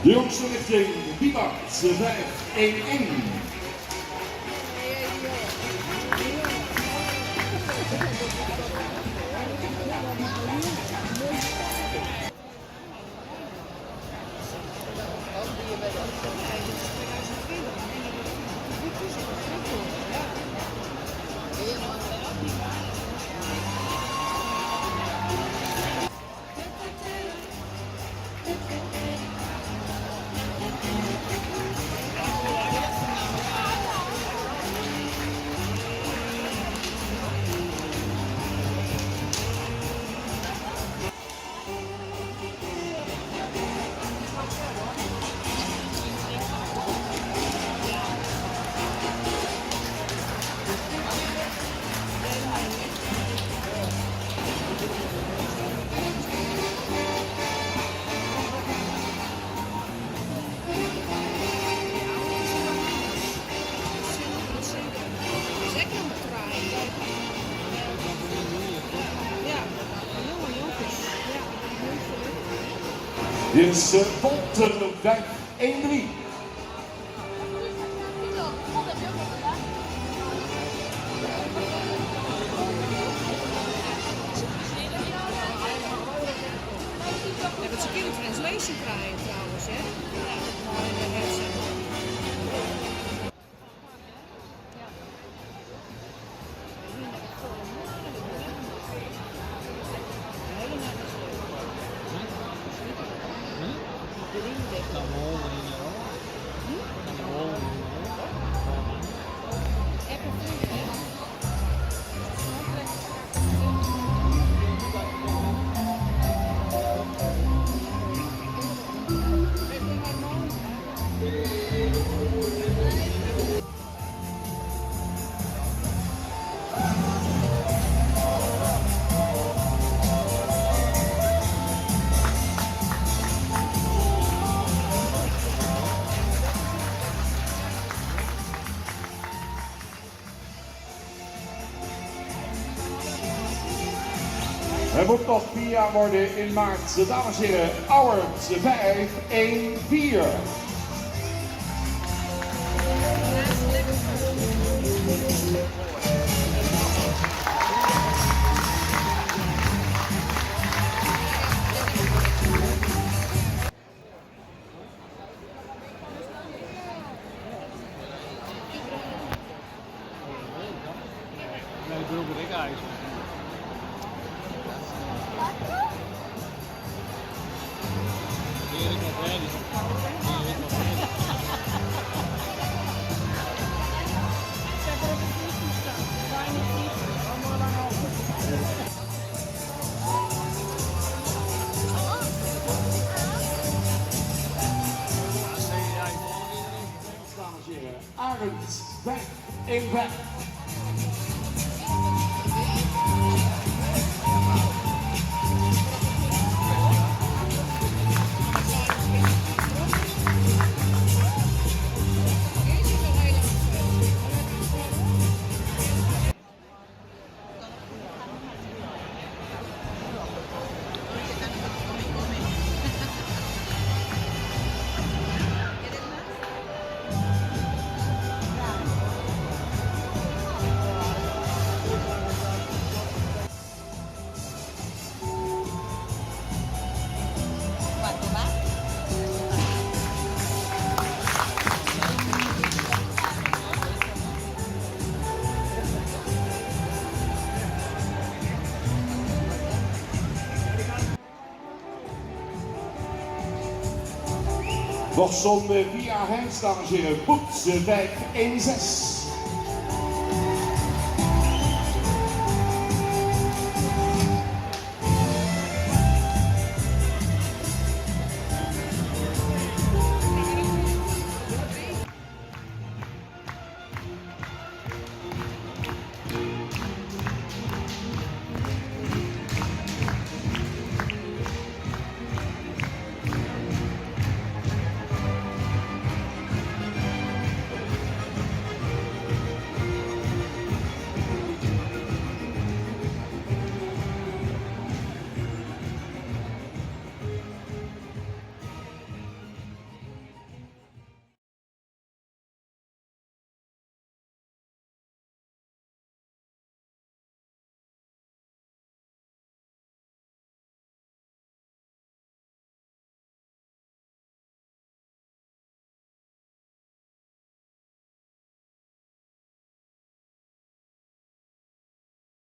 De jongste richting, Bibak, 5-1-1. Dit is Polten, 5-1-3. Dat ze een keer een translation krijgen trouwens, hè? Ja. Er moet nog 4 jaar worden in maart. Dames en heren, Auwert, 5-1-4. Nee, ik wil ik eigenlijk. Erik nog ready. Erik nog ready. Zeg er op het vliegtuig staan. Weinig vliegen. Allemaal lang over. Dames en heren, Arend, 5-1-5. Nog zo'n 4 jaar hens, dames en heren. Boet, 5-1-6.